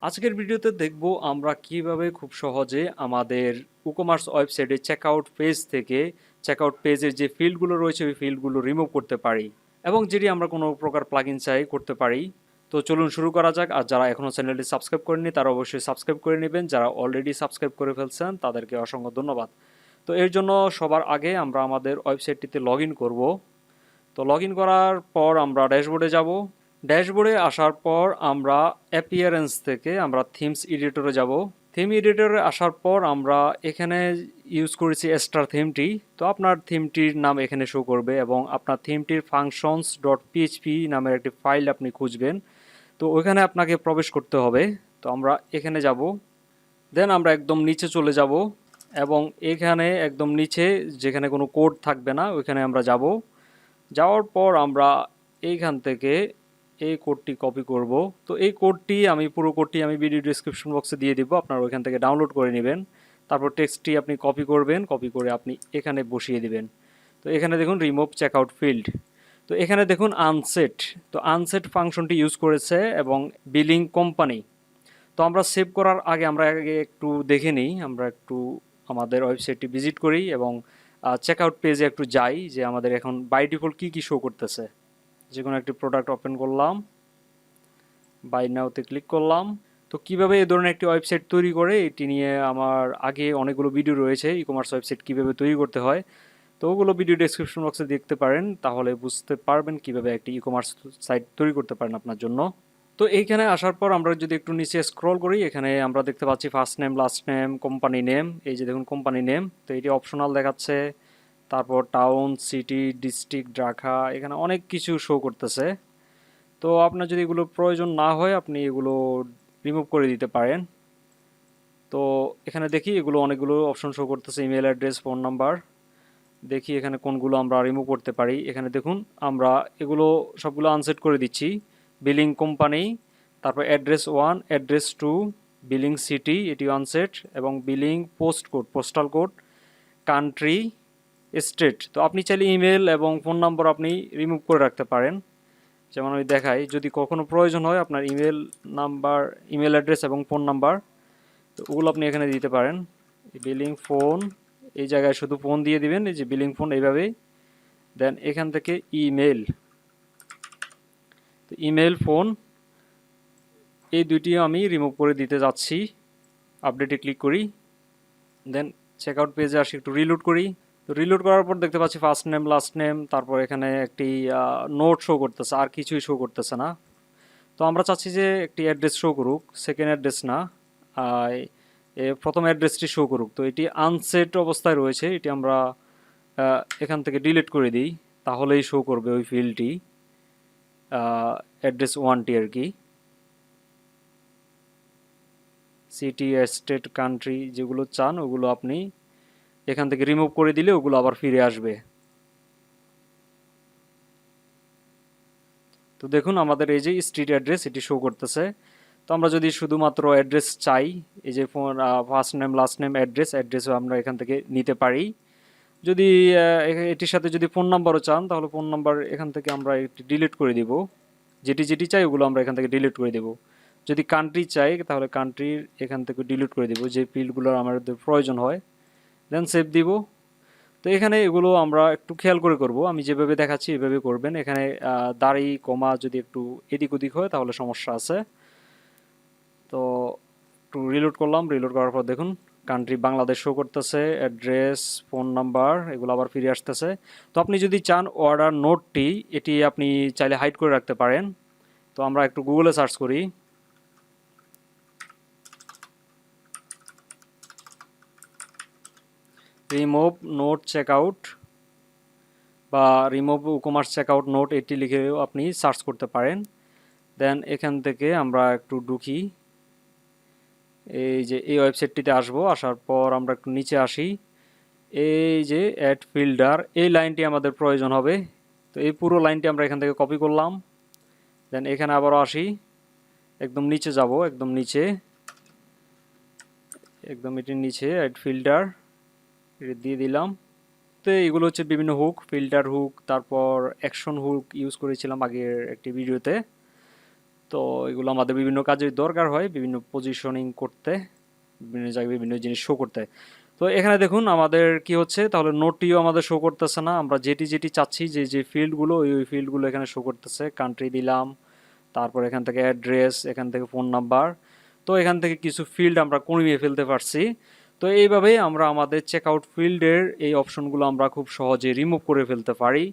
আজকের ভিডিওতে দেখব আমরা কিভাবে খুব সহজে আমাদের WooCommerce ওয়েবসাইটে চেকআউট পেজ থেকে চেকআউট পেজের যে ফিল্ডগুলো রয়েছে ওই ফিল্ডগুলো রিমুভ করতে পারি এবং যেটি আমরা কোনো প্রকার প্লাগইন চাই করতে পারি। তো চলুন শুরু করা যাক। আর যারা এখনও চ্যানেলটি সাবস্ক্রাইব করেনি তারা অবশ্যই সাবস্ক্রাইব করে নেবেন, যারা অলরেডি সাবস্ক্রাইব করে ফেলছেন তাদেরকে অসংখ্য ধন্যবাদ। তো এর জন্য সবার আগে আমরা আমাদের ওয়েবসাইটটিতে লগ ইন করবো। তো লগ ইন করার পর আমরা ড্যাশবোর্ডে যাব। ড্যাশবোর্ডে আসার পর আমরা অ্যাপিয়ারেন্স থেকে আমরা থিমস এডিটরে যাব। থিম এডিটরে আসার পর আমরা এখানে ইউজ করেছি স্টার থিমটি। তো আপনার থিমটির নাম এখানে শো করবে এবং আপনার থিমটির ফাংশনস ডট পিএইচপি নামের একটি ফাইল আপনি খুঁজবেন। তো ওইখানে আপনাকে প্রবেশ করতে হবে। তো আমরা এখানে যাব, দেন আমরা একদম নিচে চলে যাব এবং এখানে একদম নিচে যেখানে কোনো কোড থাকবে না ওইখানে আমরা যাব। যাওয়ার পর আমরা এইখান থেকে এই কোডটি কপি করব। তো এই কোডটি পুরো কোডটি আমি ভিডিও ডেসক্রিপশন বক্সে দিয়ে দিব, আপনারা ওইখান থেকে ডাউনলোড করে নেবেন। তারপর টেক্সটটি আপনি কপি করবেন, কপি করে আপনি এখানে বসিয়ে দিবেন। তো এখানে দেখুন রিমুভ চেকআউট ফিল্ড। তো এখানে দেখুন আনসেট। তো আনসেট ফাংশনটি ইউজ করেছে এবং বিলিং কোম্পানি। তো আমরা সেভ করার আগে আমরা একটু দেখে নিই, আমরা একটু আমাদের ওয়েবসাইটটি ভিজিট করি এবং চেকআউট পেজে একটু যাই যে আমাদের এখন বাই ডিফল্ট কী কী শো করতেছে। যে কোনো একটি প্রোডাক্ট ওপেন করলাম, বাই নাওতে ক্লিক করলাম। তো কিভাবে এই ধরনের একটি ওয়েবসাইট তৈরি করে এটি নিয়ে আমার আগে অনেকগুলো ভিডিও রয়েছে, ই কমার্স ওয়েবসাইট কীভাবে তৈরি করতে হয়। তো ওগুলো ভিডিও ডেসক্রিপশন বক্সে দেখতে পারেন, তাহলে বুঝতে পারবেন কিভাবে একটি ই কমার্স সাইট তৈরি করতে পারেন আপনার জন্য। তো এইখানে আসার পর আমরা যদি একটু নিচে স্ক্রল করি, এখানে আমরা দেখতে পাচ্ছি first name, last name, company name. এই যে দেখুন কোম্পানি নেম, তো এটি অপশনাল দেখাচ্ছে। তারপর টাউন, সিটি, ডিস্ট্রিক্ট, ঢাকা, এখানে অনেক কিছু শো করতেছে। তো আপনার যদি এগুলো প্রয়োজন না হয় আপনি এগুলো রিমুভ করে দিতে পারেন। তো এখানে দেখি এগুলো অনেকগুলো অপশন শো করতেছে, ইমেল অ্যাড্রেস, ফোন নাম্বার। দেখি এখানে কোনগুলো আমরা রিমুভ করতে পারি। এখানে দেখুন আমরা এগুলো সবগুলো আনসেট করে দিচ্ছি। বিলিং কোম্পানি, তারপর অ্যাড্রেস 1, অ্যাড্রেস 2, বিলিং সিটি এটি আনসেট, এবং billing post code, postal code, country, state. তো আপনি চাইলে ইমেল এবং ফোন নাম্বার আপনি রিমুভ করে রাখতে পারেন। যেমন আমি দেখাই, যদি কখনো প্রয়োজন হয় আপনার ইমেল নাম্বার, ইমেল অ্যাড্রেস এবং ফোন নাম্বার, তো ওগুলো আপনি এখানে দিতে পারেন। বিলিং ফোন, এই জায়গায় শুধু ফোন দিয়ে দিবেন, এই যে বিলিং ফোন এইভাবেই। দেন এখান থেকে ইমেল, তো ইমেল, ফোন, এই দুইটিও আমি রিমুভ করে দিতে যাচ্ছি। আপডেটে ক্লিক করি, দেন চেকআউট পেজে আসি, একটু রিলোড করি। তো রিলোড করার পর দেখতে পাচ্ছি ফার্স্ট নেম, লাস্ট নেম, তারপর এখানে একটি নোট শো করতেছে, আর কিছুই শো করতেছে না। তো আমরা চাচ্ছি যে একটি অ্যাড্রেস শো করুক, সেকেন্ড অ্যাড্রেস না, প্রথম অ্যাড্রেসটি শো করুক। তো এটি আনসেট অবস্থায় রয়েছে, এটি আমরা এখান থেকে ডিলিট করে দিই, তাহলেই শো করবে ওই ফিল্ডটি, অ্যাড্রেস 1টি আর কি। সিটি, স্টেট, কান্ট্রি যেগুলো চান ওগুলো আপনি এখান থেকে রিমুভ করে দিলে ওগুলো আবার ফিরে আসবে। তো দেখুন আমাদের এই যে স্ট্রিট অ্যাড্রেস এটি শো করতেছে। তো আমরা যদি শুধুমাত্র অ্যাড্রেস চাই, এই যে phone, first name, last name, অ্যাড্রেসও আমরা এখান থেকে নিতে পারি। যদি এটির সাথে যদি ফোন নাম্বারও চান তাহলে ফোন নাম্বার এখান থেকে আমরা একটি ডিলিট করে দিব। যেটি যেটি চাই ওগুলো আমরা এখান থেকে ডিলিট করে দেব। যদি কান্ট্রি চাই তাহলে কান্ট্রির এখান থেকে ডিলিট করে দেব, যে ফিল্ডগুলোর আমাদের প্রয়োজন হয়। দেন সেভ দিব। তো এখানে এগুলো আমরা একটু খেয়াল করে করব, আমি যেভাবে দেখাচ্ছি এভাবে করবেন। এখানে দাড়ি কমা যদি একটু এদিক ওদিক হয় তাহলে সমস্যা আছে। তো একটু রিলোড করলাম, রিলোড করার পর দেখুন কান্ট্রি বাংলাদেশ শো করতেছে, অ্যাড্রেস, ফোন নাম্বার, এগুলো আবার ফিরে আসতেছে। তো আপনি যদি চান অর্ডার নোটটি এটি আপনি চাইলে হাইড করে রাখতে পারেন। তো আমরা একটু গুগলে সার্চ করি, রিমুভ নোট চেকআউট বা রিমুভ WooCommerce চেকআউট নোট এটি লিখেও আপনি সার্চ করতে পারেন। দেন এখান থেকে আমরা একটু ঢুকি, এই যে এই ওয়েবসাইটটিতে আসবো। আসার পর আমরা একটু নিচে আসি, এই যে অ্যাড ফিল্টার, এই লাইনটি আমাদের প্রয়োজন হবে। তো এই পুরো লাইনটি আমরা এখান থেকে কপি করলাম। দেন এখানে আবারও আসি, একদম নিচে যাব, একদম নিচে, একদম এটির নিচে অ্যাড ফিল্টার দিয়ে দিলাম। তো এগুলো হচ্ছে বিভিন্ন হুক, ফিল্টার হুক, তারপর অ্যাকশন হুক ইউজ করেছিলাম আগের একটি ভিডিওতে। তো এগুলো আমাদের বিভিন্ন কাজে দরকার হয়, বিভিন্ন পজিশনিং করতে, বিভিন্ন জায়গায় বিভিন্ন জিনিস শো করতে। তো এখানে দেখুন আমাদের কি হচ্ছে, তাহলে নোটটিও আমাদের শো করতেছে না। আমরা যেটি যেটি চাচ্ছি, যে যে ফিল্ডগুলো, ওই ফিল্ডগুলো এখানে শো করতেছে। কান্ট্রি দিলাম, তারপর এখান থেকে অ্যাড্রেস, এখান থেকে ফোন নাম্বার। তো এখান থেকে কিছু ফিল্ড আমরা কমিয়ে ফেলতে পারছি। তো এইভাবেই আমরা আমাদের চেকআউট ফিল্ডের এই অপশনগুলো আমরা খুব সহজে রিমুভ করে ফেলতে পারি।